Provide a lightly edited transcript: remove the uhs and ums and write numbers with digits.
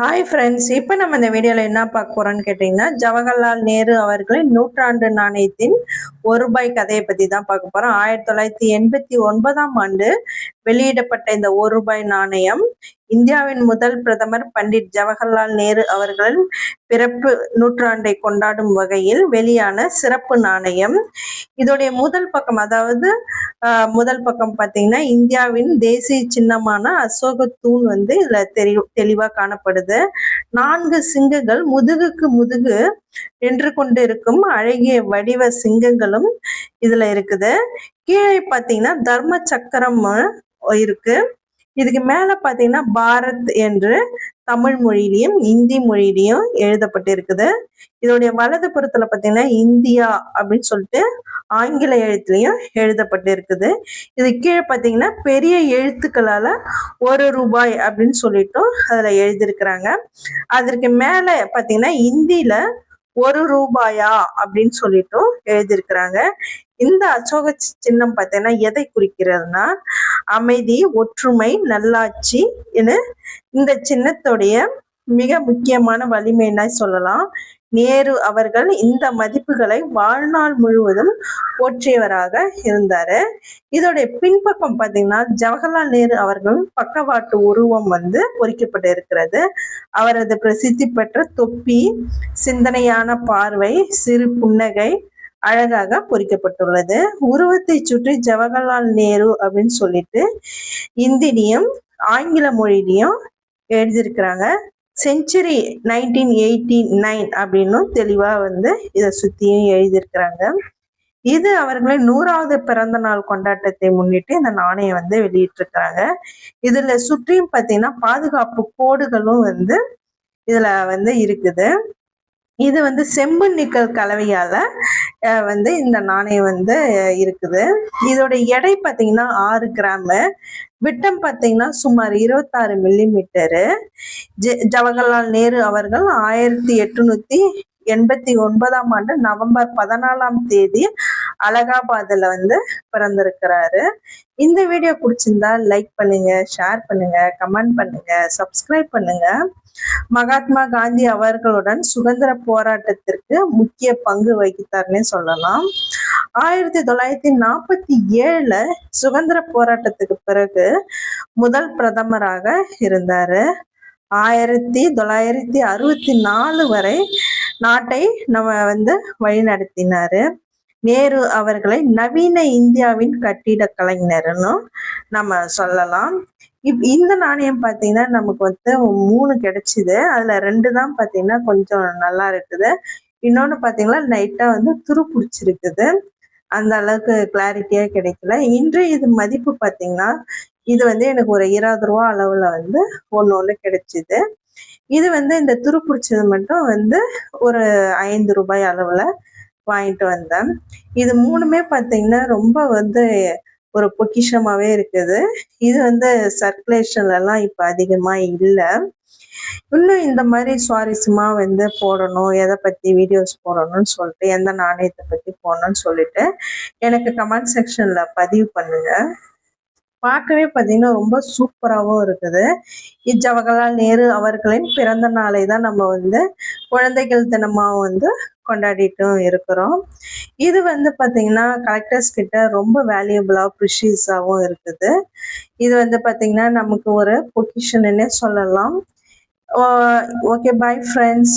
Hi friends, இப்போ நம்ம இந்த வீடியோவில் என்ன பார்க்க போகிறோன்னு கேட்டிங்கன்னா, ஜவஹர்லால் நேரு அவர்களின் நூற்றாண்டு நாணயத்தின் ₹1 கதையை பற்றி தான் பார்க்க போகிறோம். 1989ஆம் ஆண்டு வெளியிடப்பட்ட இந்த ₹1 நாணயம் இந்தியாவின் முதல் பிரதமர் பண்டிட் ஜவஹர்லால் நேரு அவர்களின் பிறப்பு நூற்றாண்டை கொண்டாடும் வகையில் வெளியான சிறப்பு நாணயம். இதோடைய முதல் பக்கம், அதாவது முதல் பக்கம் பார்த்தீங்கன்னா, இந்தியாவின் தேசிய சின்னமான அசோக தூண் இதுல தெளிவா காணப்படுது. 4 சிங்கங்கள் முதுகுக்கு முதுகு நின்று கொண்டு இருக்கும் அழகிய வடிவ சிங்கங்களும் இதுல இருக்குது. கீழே பார்த்தீங்கன்னா தர்ம சக்கரம் இருக்கு. இதுக்கு மேல பாத்தீங்கன்னா பாரத் என்று தமிழ் மொழியிலையும் இந்தி மொழியிலையும் எழுதப்பட்டு இருக்குது. இதோடைய வலது புறத்துல பாத்தீங்கன்னா இந்தியா அப்படின்னு சொல்லிட்டு ஆங்கில எழுத்துலயும் எழுதப்பட்டு இருக்குது. இது கீழே பாத்தீங்கன்னா பெரிய எழுத்துக்களால ₹1 அப்படின்னு சொல்லிட்டும் அதுல எழுதியிருக்கிறாங்க. அதற்கு மேல பாத்தீங்கன்னா இந்தியில ₹1 அப்படின்னு சொல்லிட்டும் எழுதியிருக்கிறாங்க. இந்த அசோக சின்னம் பார்த்தீங்கன்னா எதை குறிக்கிறதுனா அமைதி, ஒற்றுமை, நல்லாட்சி என இந்த சின்னத்துடைய மிக முக்கியமான வலிமைன்னா சொல்லலாம். நேரு அவர்கள் இந்த மதிப்புகளை வாழ்நாள் முழுவதும் போற்றியவராக இருந்தாரு. இதோடைய பின்பக்கம் பார்த்தீங்கன்னா ஜவஹர்லால் நேரு அவர்கள் பக்கவாட்டு உருவம் பொறிக்கப்பட்டு இருக்கிறது. அவரது பிரசித்தி பெற்ற தொப்பி, சிந்தனையான பார்வை, சிறு புன்னகை அழகாக பொறிக்கப்பட்டுள்ளது. உருவத்தை சுற்றி ஜவஹர்லால் நேரு அப்படின்னு சொல்லிட்டு இந்தியிலையும் ஆங்கில மொழியிலையும் எழுதியிருக்கிறாங்க. செஞ்சுரி 1989 அப்படின்னு தெளிவா இதை சுத்தியும் எழுதியிருக்கிறாங்க. இது அவர்களின் 100வது பிறந்த நாள் கொண்டாட்டத்தை முன்னிட்டு இந்த நாணயம் வெளியிட்டிருக்கிறாங்க. இதுல சுற்றியும் பார்த்தீங்கன்னா பாதுகாப்பு கோடுகளும் இதுல இருக்குது. இது செம்பு நிக்கல் கலவையால இந்த நாணயம் இருக்குது. இதோட எடை பார்த்தீங்கன்னா 6 கிராம், விட்டம் பார்த்தீங்கன்னா சுமார் 26 மில்லிமீட்டரு. ஜவஹர்லால் நேரு அவர்கள் 1889ஆம் ஆண்டு நவம்பர் 14ஆம் தேதி அலகாபாத்ல பிறந்திருக்கிறாரு. இந்த வீடியோ பிடிச்சிருந்தா லைக் பண்ணுங்க, ஷேர் பண்ணுங்க, கமெண்ட் பண்ணுங்க, சப்ஸ்கிரைப் பண்ணுங்க. மகாத்மா காந்தி அவர்களுடன் சுதந்திர போராட்டத்திற்கு முக்கிய பங்கு வகித்தார்னே சொல்லலாம். 1947ல சுதந்திர போராட்டத்துக்கு பிறகு முதல் பிரதமராக இருந்தாரு. 1964 வரை நாட்டை நம்ம வழிநடத்தினாரு. நேரு அவர்களை நவீன இந்தியாவின் கட்டிட கலைஞர்னு நம்ம சொல்லலாம். இந்த நாணயம் பார்த்தீங்கன்னா நமக்கு 3 கிடைச்சிது. அதுல 2 தான் பார்த்தீங்கன்னா கொஞ்சம் நல்லா இருக்குது. இன்னொன்னு பார்த்தீங்கன்னா லைட்டா துரு பிடிச்சிருக்குது. அந்த அளவுக்கு கிளாரிட்டியா கிடைக்கல. இன்று இது மதிப்பு பார்த்தீங்கன்னா இது எனக்கு ஒரு ₹20 அளவுல ஒண்ணு கிடைச்சிது. இது இந்த துரு பிடிச்சது மட்டும் ஒரு ₹5 அளவுல வாங்கிட்டு வந்தேன். இது 3மே பார்த்தீங்கன்னா ரொம்ப ஒரு பொக்கிஷமாவே இருக்குது. இது சர்க்குலேஷன்ல எல்லாம் இப்ப அதிகமா இல்லை. இன்னும் இந்த மாதிரி சுவாரஸ்யமா போடணும், எதை பத்தி வீடியோஸ் போடணும்னு சொல்லிட்டு, எந்த நாணயத்தை பத்தி போடணும்னு சொல்லிட்டு எனக்கு கமெண்ட் செக்ஷன்ல பதிவு பண்ணுங்க. பார்க்கவே பார்த்தீங்கன்னா ரொம்ப சூப்பராகவும் இருக்குது. ஜவஹர்லால் நேரு அவர்களின் பிறந்த நாளை தான் நம்ம குழந்தைகள் தினமாக கொண்டாடிட்டும் இருக்கிறோம். இது பார்த்தீங்கன்னா கலெக்டர்ஸ் கிட்ட ரொம்ப வேல்யூபிளாக ப்ரிஷியஸாகவும் இருக்குது. இது பார்த்தீங்கன்னா நமக்கு ஒரு பொக்கிஷன்னே சொல்லலாம். Okay, bye friends.